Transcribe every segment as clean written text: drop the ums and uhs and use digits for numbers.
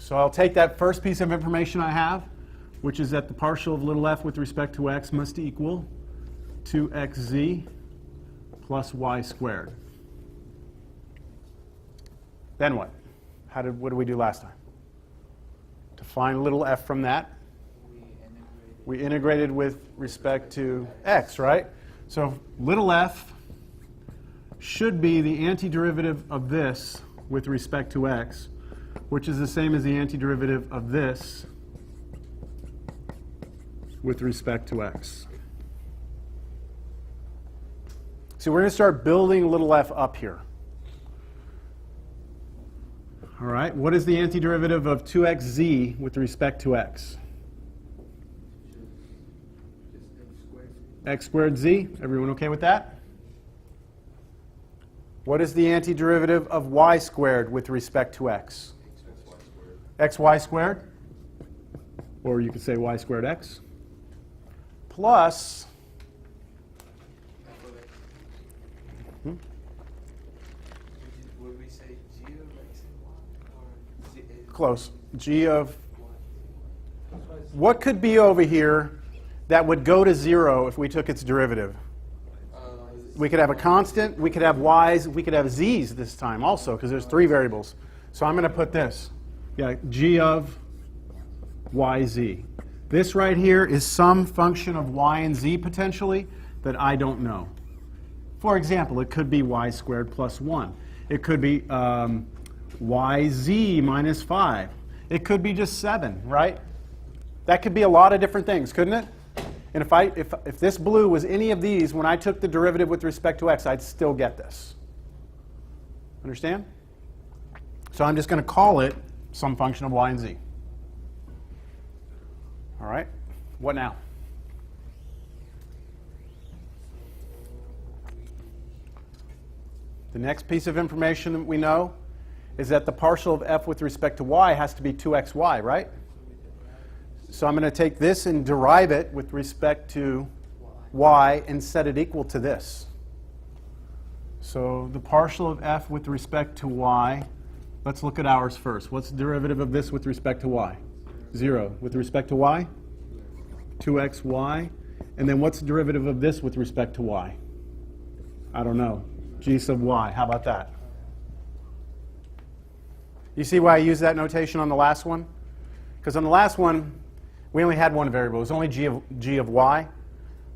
So I'll take that first piece of information I have, which is that the partial of little f with respect to x must equal 2xz plus y squared. Then what? What did we do last time? To find little f from that, we integrated with respect to x, right? So little f should be the antiderivative of this with respect to x, which is the same as the antiderivative of this with respect to x. So we're going to start building little f up here. All right, what is the antiderivative of 2xz with respect to x? X squared z. Everyone okay with that? What is the antiderivative of y squared with respect to x? Xy squared. Or you could say y squared x. Plus Would we say g of x and y? Or close. G of what could be over here that would go to 0 if we took its derivative? We could have a constant, we could have y's, we could have z's this time also, because there's 3 variables. So I'm going to put this. Yeah, g of yz. This right here is some function of y and z potentially that I don't know. For example, it could be y squared plus 1. It could be yz minus 5. It could be just 7, right? That could be a lot of different things, couldn't it? And if this blue was any of these, when I took the derivative with respect to x, I'd still get this. Understand? So I'm just going to call it some function of y and z. All right? What now? The next piece of information that we know is that the partial of f with respect to y has to be 2xy, right? So I'm going to take this and derive it with respect to y and set it equal to this. So the partial of f with respect to y, let's look at ours first. What's the derivative of this with respect to y? 0. With respect to y? 2xy. And then what's the derivative of this with respect to y? I don't know. G sub y. How about that? You see why I used that notation on the last one? Because on the last one, we only had one variable. It was only g of y.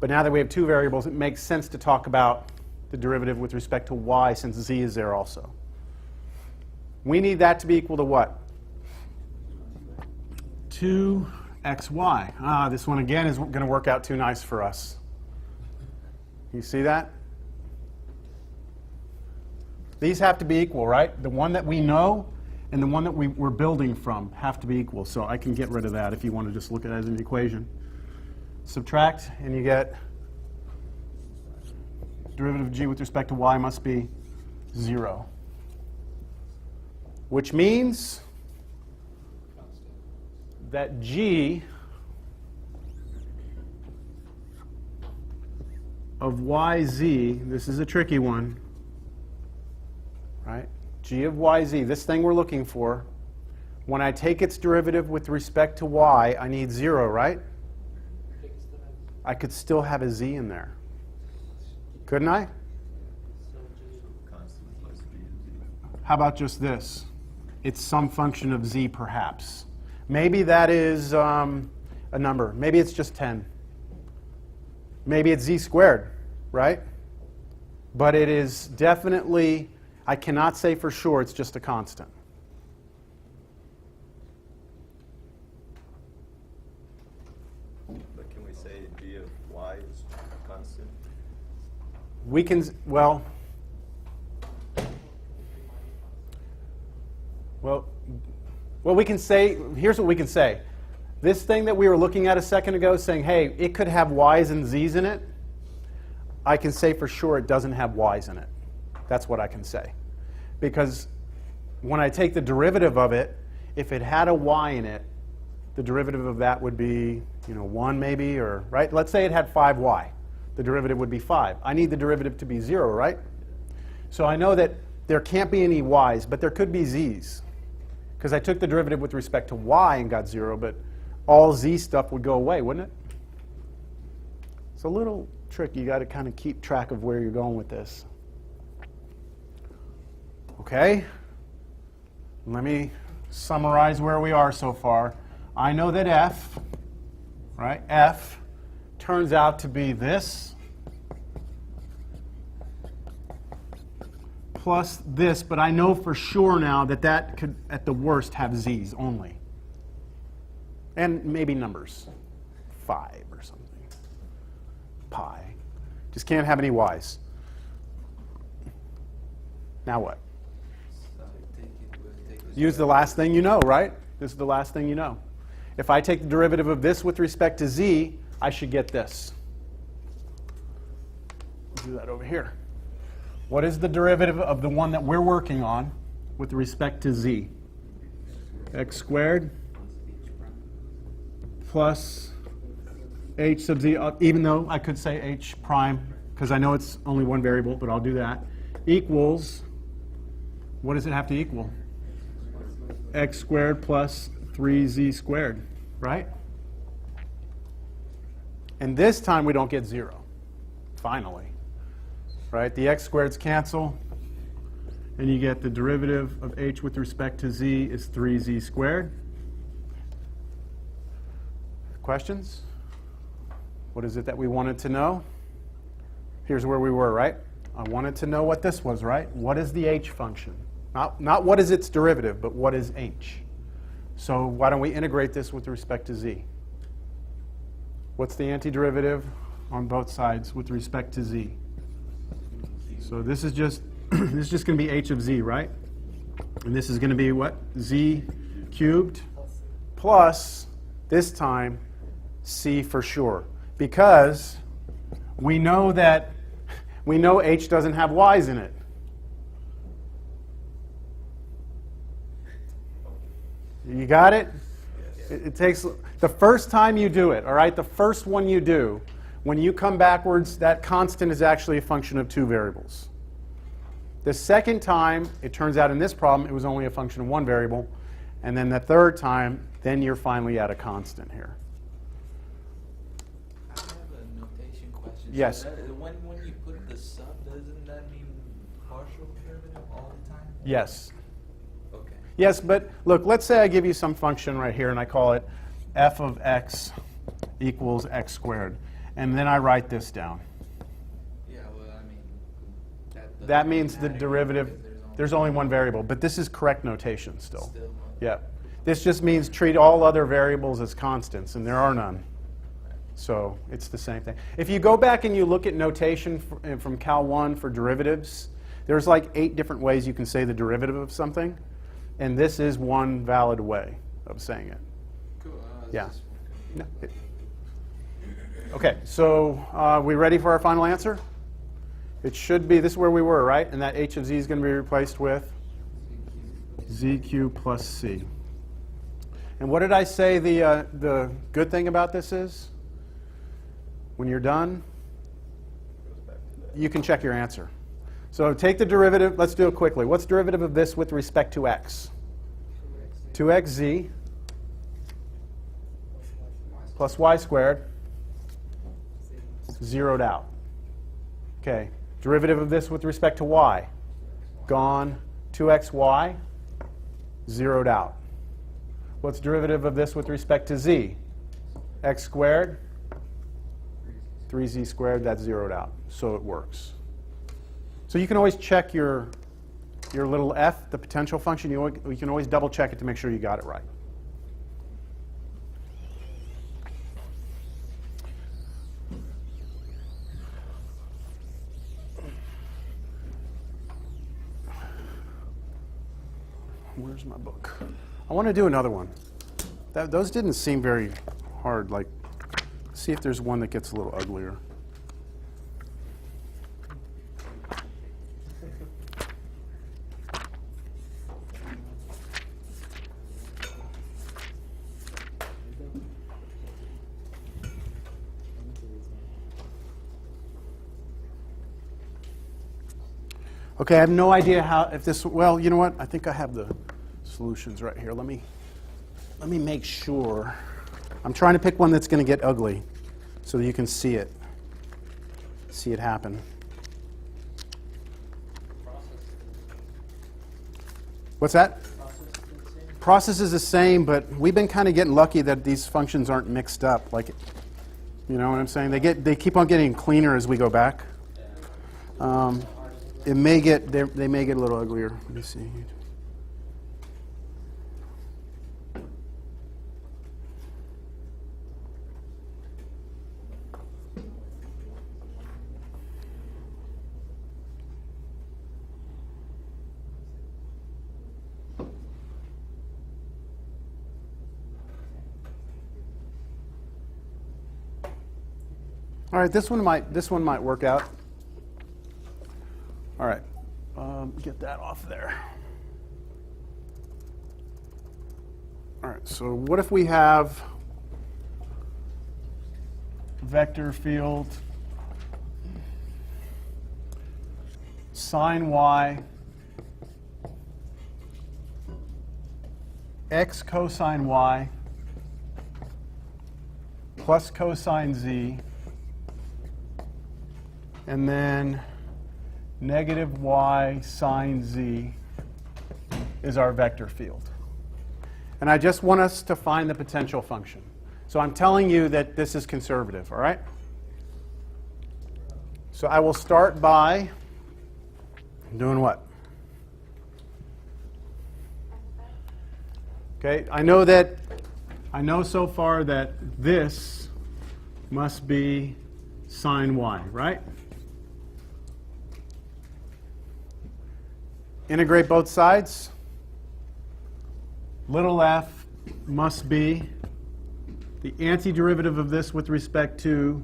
But now that we have 2 variables, it makes sense to talk about the derivative with respect to y since z is there also. We need that to be equal to what? 2xy. This one again is going to work out too nice for us. You see that? These have to be equal, right? The one that we know and the one that we're building from have to be equal. So I can get rid of that if you want to just look at it as an equation. Subtract, and you get derivative of g with respect to y must be 0. Which means that g of yz, this is a tricky one, right? G of yz, this thing we're looking for, when I take its derivative with respect to y, I need 0, right? I could still have a z in there. Couldn't I? How about just this? It's some function of z perhaps. Maybe that is a number. Maybe it's just 10. Maybe it's z squared, right? But it is definitely, I cannot say for sure it's just a constant. But can we say g of y is a constant? We can, well, we can say, here's what we can say. This thing that we were looking at a second ago saying, hey, it could have y's and z's in it, I can say for sure it doesn't have y's in it. That's what I can say. Because when I take the derivative of it, if it had a y in it, the derivative of that would be, 1 maybe, or, right? Let's say it had 5y. The derivative would be 5. I need the derivative to be 0, right? So I know that there can't be any y's, but there could be z's. Because I took the derivative with respect to y and got 0, but all z stuff would go away, wouldn't it? It's a little trick. You got to kind of keep track of where you're going with this. Okay? Let me summarize where we are so far. I know that f, right, f turns out to be this plus this, but I know for sure now that that could, at the worst, have z's only. And maybe numbers, 5 or something, pi. Just can't have any y's. Now what? Use the last thing you know, right? This is the last thing you know. If I take the derivative of this with respect to z, I should get this. Do that over here. What is the derivative of the one that we're working on with respect to z? X squared plus h sub z, even though I could say h prime, because I know it's only one variable, but I'll do that, equals, what does it have to equal? X squared plus 3z squared, right? And this time we don't get 0, finally. Right? The x squareds cancel, and you get the derivative of h with respect to z is 3z squared. Questions? What is it that we wanted to know? Here's where we were, right? I wanted to know what this was, right? What is the h function? Not what is its derivative, but what is h? So why don't we integrate this with respect to z? What's the antiderivative on both sides with respect to z? So this is just this is just going to be h of z, right? And this is going to be what? Z cubed plus, this time, c for sure. Because we know h doesn't have y's in it. You got it? It takes the first time you do it, all right? The first one you do, when you come backwards, that constant is actually a function of 2 variables. The second time, it turns out in this problem, it was only a function of 1 variable. And then the third time, then you're finally at a constant here. I have a notation question. Yes. So when you put the sub, doesn't that mean partial derivative all the time? Yes. Okay. Yes, but look, let's say I give you some function right here, and I call it f of x equals x squared. And then I write this down. Yeah, well, I mean, That means the matter derivative, because there's only 1 variable, but this is correct notation still. still Yeah. This just means treat all other variables as constants, and there are none. So it's the same thing. If you go back and you look at notation from Cal 1 for derivatives, there's like 8 different ways you can say the derivative of something, and this is one valid way of saying it. Cool. Yeah. No, okay, so we ready for our final answer? It should be, this is where we were, right? And that h of z is going to be replaced with zq plus c. And what did I say the good thing about this is? When you're done, you can check your answer. So take the derivative. Let's do it quickly. What's the derivative of this with respect to x? 2xz plus y squared, zeroed out. Okay. Derivative of this with respect to y? Gone. 2xy, zeroed out. What's derivative of this with respect to z? X squared, 3z squared, that's zeroed out. So it works. So you can always check your little f, the potential function. You can always double check it to make sure you got it right. Where's my book? I want to do another one. Those didn't seem very hard. Like, see if there's one that gets a little uglier. Okay, I have no idea how, if this, well, you know what? I think I have the solutions right here. Let me make sure. I'm trying to pick one that's going to get ugly so that you can see it happen. What's that? Process is the same, but we've been kind of getting lucky that these functions aren't mixed up. Like, you know what I'm saying? They keep on getting cleaner as we go back. They may get a little uglier. Let me see. All right, this one might work out. All right, get that off there. All right, so what if we have vector field sine y x cosine y plus cosine z, and then negative y sine z is our vector field. And I just want us to find the potential function. So I'm telling you that this is conservative, all right? So I will start by doing what? Okay, I know so far that this must be sine y, right? Integrate both sides. Little f must be the antiderivative of this with respect to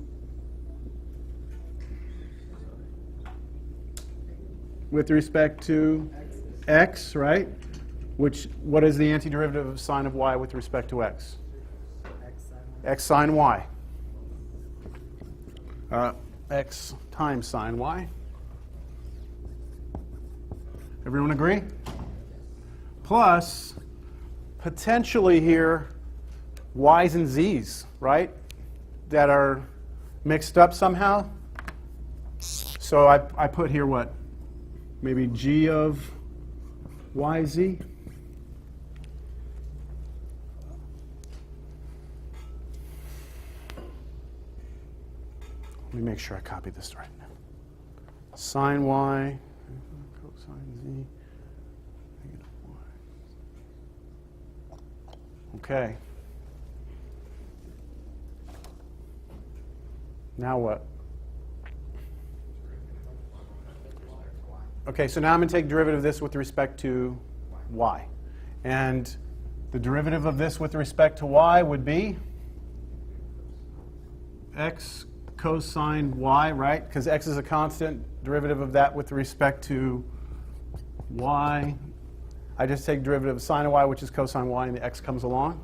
x, right? What is the antiderivative of sine of y with respect to x? X sine y. X times sine y. Everyone agree? Plus, potentially here, y's and z's, right? That are mixed up somehow. So I put here what? Maybe g of yz. Let me make sure I copy this right now. Sine y, cosine z, negative y. Okay. Now what? Okay, so now I'm going to take derivative of this with respect to y. And the derivative of this with respect to y would be x cosine y, right? Because x is a constant. Derivative of that with respect to y. I just take derivative of sine of y, which is cosine y, and the x comes along.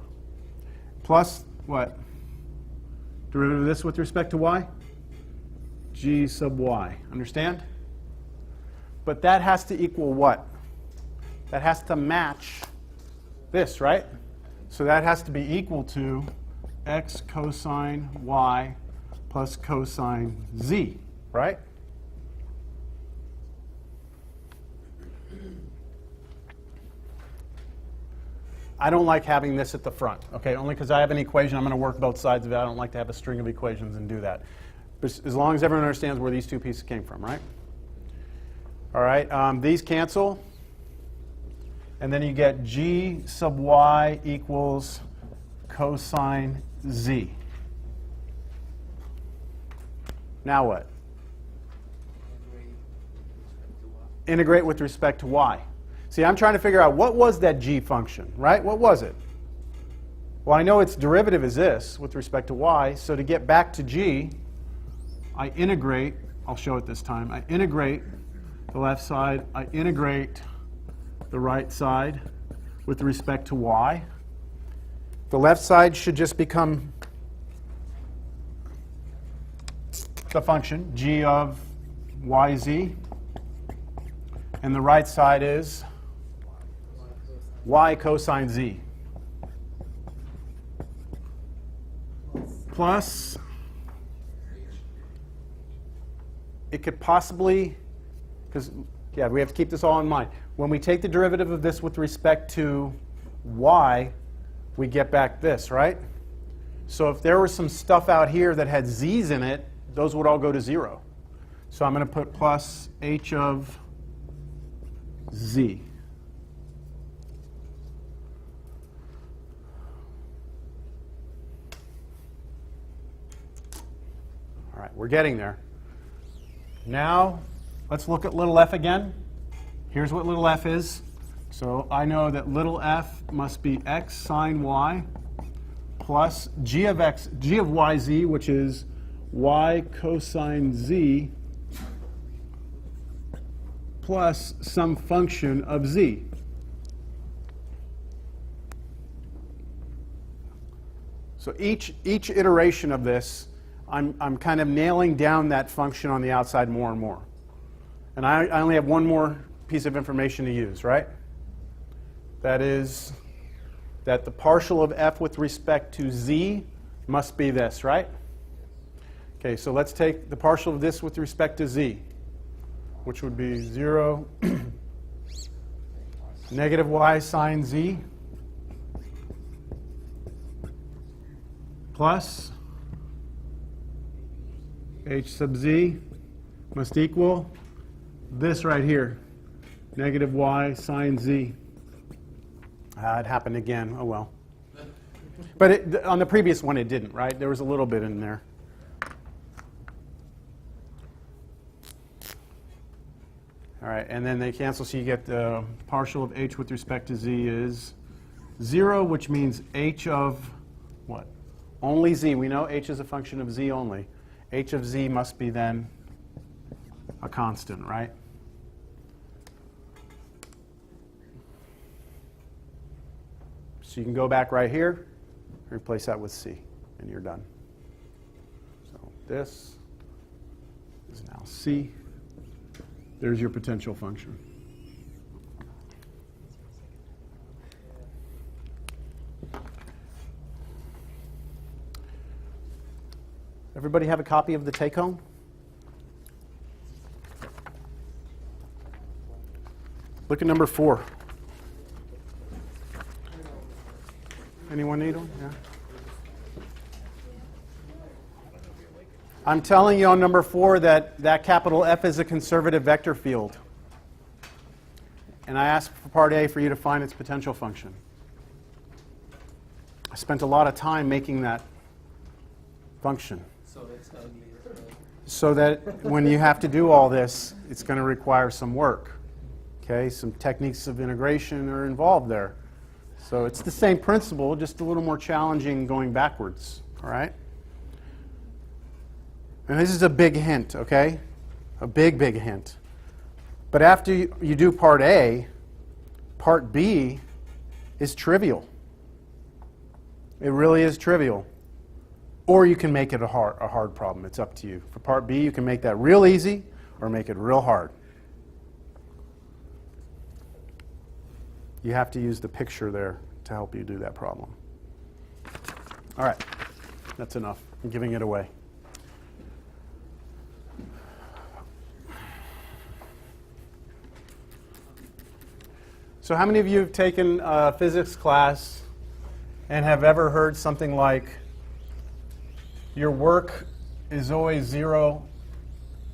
Plus what? Derivative of this with respect to y? G sub y. Understand? But that has to equal what? That has to match this, right? So that has to be equal to x cosine y plus cosine z, right? I don't like having this at the front, okay? Only because I have an equation, I'm going to work both sides of it. I don't like to have a string of equations and do that. But as long as everyone understands where these two pieces came from, right? All right, these cancel. And then you get g sub y equals cosine z. Now what? Integrate with respect to y. See, I'm trying to figure out what was that g function, right? What was it? Well, I know its derivative is this with respect to y. So to get back to g, I integrate. I'll show it this time. I integrate the left side. I integrate the right side with respect to y. The left side should just become the function g of yz. And the right side is y cosine z plus, it could possibly, because, yeah, we have to keep this all in mind. When we take the derivative of this with respect to y, we get back this, right? So if there was some stuff out here that had z's in it, those would all go to 0. So I'm going to put plus h of z. All right, we're getting there. Now, let's look at little f again. Here's what little f is. So I know that little f must be x sine y plus g of yz, which is y cosine z, plus some function of z. So each iteration of this, I'm kind of nailing down that function on the outside more and more. And I only have one more piece of information to use, right? That is that the partial of f with respect to z must be this, right? Okay, so let's take the partial of this with respect to z, which would be 0 negative y sine z plus h sub z must equal this right here, negative y sine z. It happened again. Oh, well. But on the previous one, it didn't, right? There was a little bit in there. All right, and then they cancel, so you get the partial of h with respect to z is 0, which means h of what? Only z. We know h is a function of z only. H of z must be then a constant, right? So you can go back right here, replace that with c, and you're done. So this is now c. There's your potential function. Everybody have a copy of the take-home? Look at number 4. Anyone need one? Yeah. I'm telling you on number 4 that capital F is a conservative vector field. And I asked for part A for you to find its potential function. I spent a lot of time making that function. So it's ugly as well. So that when you have to do all this, it's going to require some work. Okay, some techniques of integration are involved there. So it's the same principle, just a little more challenging going backwards. All right? And this is a big hint, okay? A big, big hint. But after you do part A, part B is trivial. It really is trivial. Or you can make it a hard problem. It's up to you. For part B, you can make that real easy or make it real hard. You have to use the picture there to help you do that problem. All right, that's enough. I'm giving it away. So how many of you have taken a physics class and have ever heard something like, your work is always 0